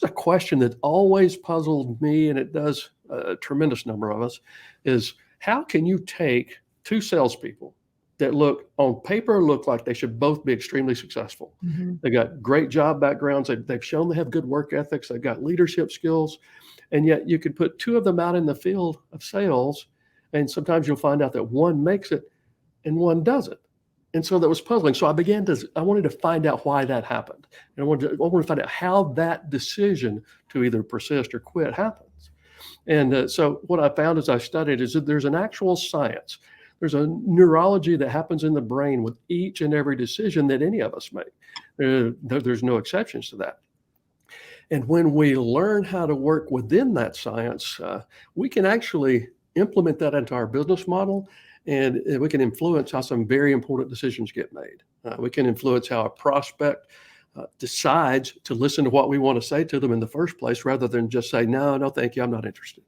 a question that always puzzled me, and it does a tremendous number of us, is how can you take two salespeople that on paper look like they should both be extremely successful. They got great job backgrounds. They've shown they have good work ethics. They've got leadership skills. And yet you could put two of them out in the field of sales, and sometimes you'll find out that one makes it and one doesn't. And so that was puzzling. So I wanted to find out why that happened. And I wanted to find out how that decision to either persist or quit happens. And so what I found as I studied is that there's an actual science. There's a neurology that happens in the brain with each and every decision that any of us make. There's no exceptions to that. And when we learn how to work within that science, we can actually implement that into our business model, and we can influence how some very important decisions get made. We can influence how a prospect decides to listen to what we want to say to them in the first place, rather than just say, no, thank you, I'm not interested.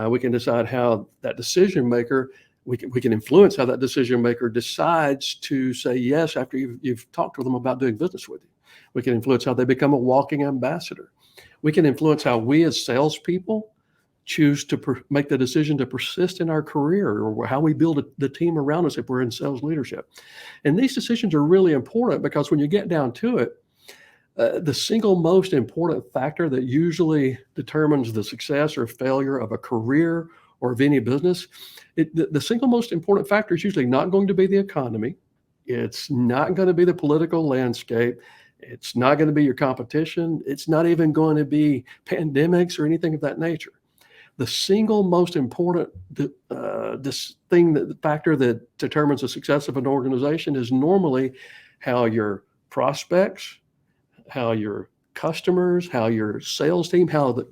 We can decide how that decision maker, we can influence how that decision maker decides to say yes after you've talked to them about doing business with you. We can influence how they become a walking ambassador. We can influence how we as salespeople choose to make the decision to persist in our career, or how we build the team around us if we're in sales leadership. And these decisions are really important, because when you get down to it, the single most important factor that usually determines the success or failure of a career or of any business, the single most important factor is usually not going to be the economy. It's not going to be the political landscape. It's not going to be your competition. It's not even going to be pandemics or anything of that nature. The single most important factor that determines the success of an organization is normally how your prospects, how your customers, how your sales team,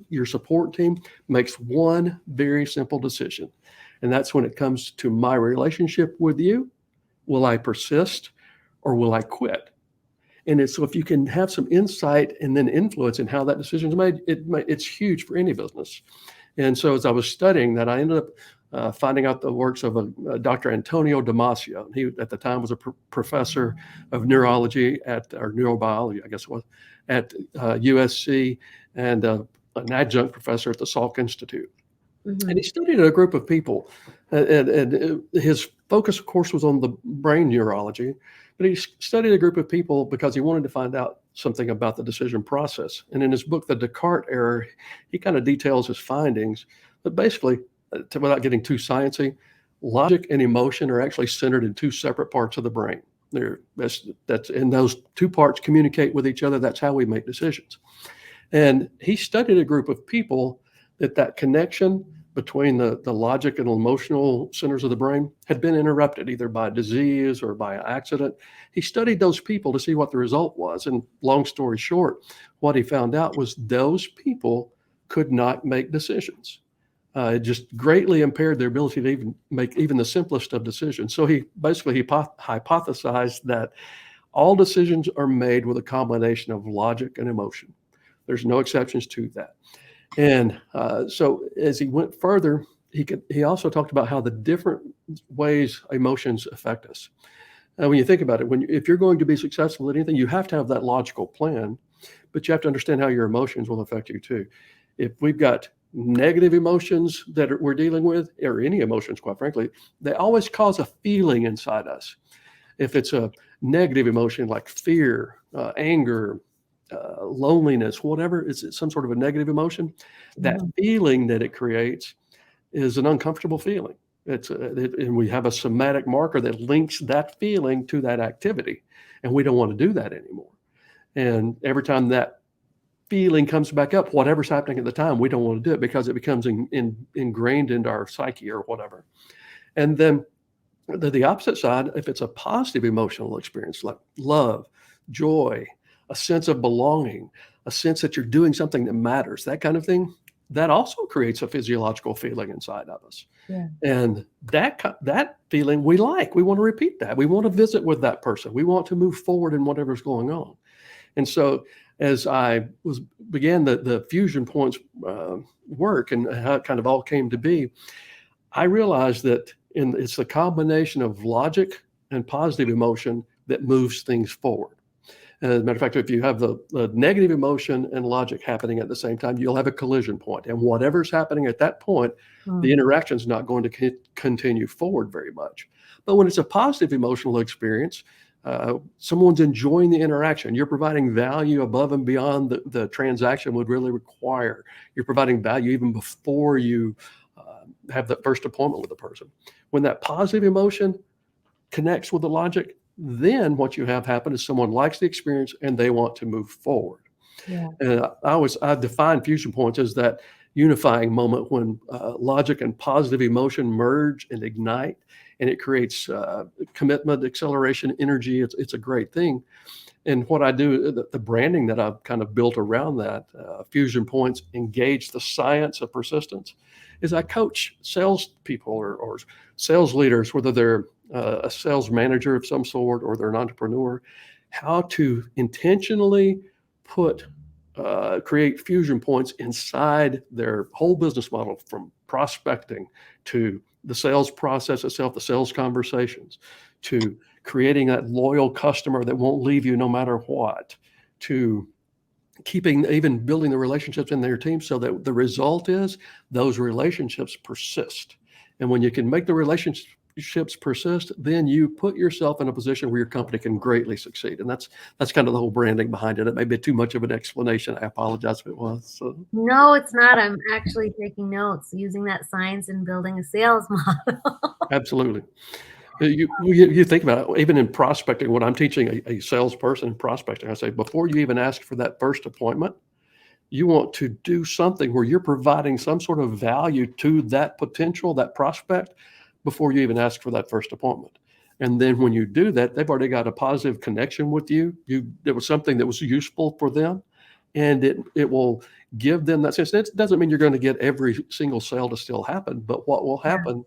your support team makes one very simple decision. And that's when it comes to my relationship with you. Will I persist or will I quit? And so if you can have some insight and then influence in how that decision is made, it's huge for any business. And so as I was studying that, I ended up finding out the works of Dr. Antonio Damasio. He, at the time, was a professor of neurology or neurobiology, I guess it was, at USC, and an adjunct professor at the Salk Institute. Mm-hmm. And he studied a group of people, and his focus, of course, was on the brain neurology, but he studied a group of people because he wanted to find out something about the decision process. And in his book, The Descartes Error, he kind of details his findings, but basically, without getting too sciencey, logic and emotion are actually centered in two separate parts of the brain. And those two parts communicate with each other. That's how we make decisions. And he studied a group of people that connection between the logic and emotional centers of the brain had been interrupted, either by disease or by accident. He studied those people to see what the result was. And long story short, what he found out was those people could not make decisions. It just greatly impaired their ability to even make even the simplest of decisions. So he hypothesized that all decisions are made with a combination of logic and emotion. There's no exceptions to that. And so as he went further, he also talked about how the different ways emotions affect us. Now, when you think about it, if you're going to be successful at anything, you have to have that logical plan, but you have to understand how your emotions will affect you too. If we've got negative emotions that we're dealing with, or any emotions, quite frankly, they always cause a feeling inside us. If it's a negative emotion like fear, anger, loneliness, whatever, it's some sort of a negative emotion, that feeling that it creates is an uncomfortable feeling. And we have a somatic marker that links that feeling to that activity, and we don't want to do that anymore. And every time that feeling comes back up, whatever's happening at the time, we don't want to do it because it becomes ingrained into our psyche or whatever. And then the opposite side, if it's a positive emotional experience like love, joy, a sense of belonging, a sense that you're doing something that matters, that kind of thing, that also creates a physiological feeling inside of us. Yeah. And that feeling we like. We want to repeat that. We want to visit with that person. We want to move forward in whatever's going on. And so as I began the fusion points work and how it kind of all came to be, I realized that it's the combination of logic and positive emotion that moves things forward. And as a matter of fact, if you have the negative emotion and logic happening at the same time, you'll have a collision point. And whatever's happening at that point, the interaction is not going to continue forward very much. But when it's a positive emotional experience, someone's enjoying the interaction. You're providing value above and beyond the transaction would really require. You're providing value even before you have that first appointment with a person. When that positive emotion connects with the logic, then what you have happen is someone likes the experience and they want to move forward. Yeah. And I define fusion points as that unifying moment when logic and positive emotion merge and ignite, and it creates commitment, acceleration, energy. It's a great thing. And what I do, the branding that I've kind of built around that, fusion points engage the science of persistence, is I coach salespeople or sales leaders, whether they're a sales manager of some sort or they're an entrepreneur, how to intentionally create fusion points inside their whole business model, from prospecting to the sales process itself, the sales conversations, to creating that loyal customer that won't leave you no matter what, to even building the relationships in their team so that the result is those relationships persist. And when you can make the relationships persist, then you put yourself in a position where your company can greatly succeed. And that's kind of the whole branding behind it. It may be too much of an explanation. I apologize if it was. So. No, it's not. I'm actually taking notes, using that science in building a sales model. Absolutely. You think about it, even in prospecting, when I'm teaching a salesperson in prospecting, I say, before you even ask for that first appointment, you want to do something where you're providing some sort of value to that potential, that prospect, before you even ask for that first appointment. And then when you do that, they've already got a positive connection with you. It was something that was useful for them, and it will give them that sense. It doesn't mean you're going to get every single sale to still happen, but what will happen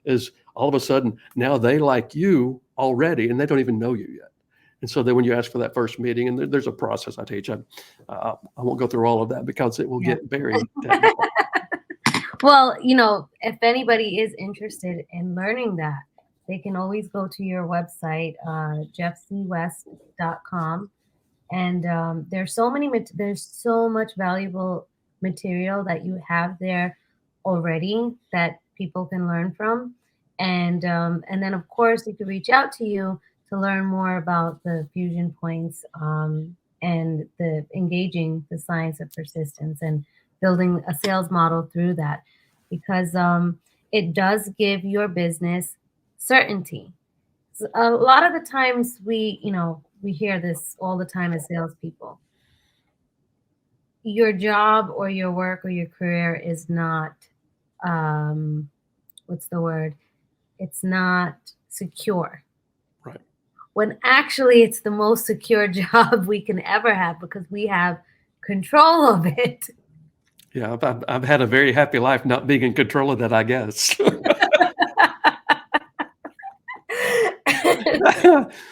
is all of a sudden now they like you already and they don't even know you yet. And so then when you ask for that first meeting, and there's a process I teach, I won't go through all of that because it will get very technical. Well, if anybody is interested in learning that, they can always go to your website, jeffcwest.com. And there's so much valuable material that you have there already that people can learn from. And then, of course, they could reach out to you to learn more about the fusion points and the engaging the science of persistence and building a sales model through that, because it does give your business certainty. So a lot of the times we hear this all the time as salespeople. Your job or your work or your career is not, what's the word? It's not secure. Right. When actually it's the most secure job we can ever have because we have control of it. Yeah, I've had a very happy life not being in control of that, I guess.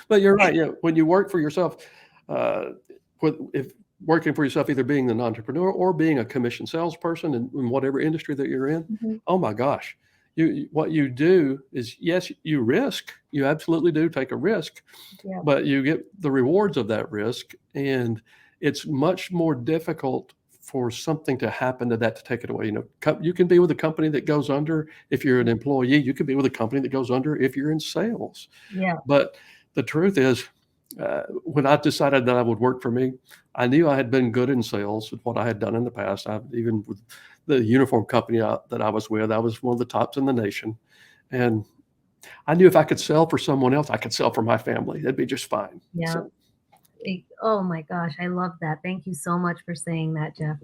But you're right. Yeah, when you work for yourself, if working for yourself, either being an entrepreneur or being a commission salesperson in whatever industry that you're in, oh my gosh, what you do is, yes, you risk. You absolutely do take a risk, but you get the rewards of that risk, and it's much more difficult for something to happen to that to take it away. You can be with a company that goes under if you're an employee. You can be with a company that goes under if you're in sales. Yeah. But the truth is, when I decided that I would work for me, I knew I had been good in sales with what I had done in the past. Even with the uniform company that I was with, I was one of the tops in the nation. And I knew if I could sell for someone else, I could sell for my family. That'd be just fine. Yeah. So. Oh my gosh, I love that. Thank you so much for saying that, Jeff.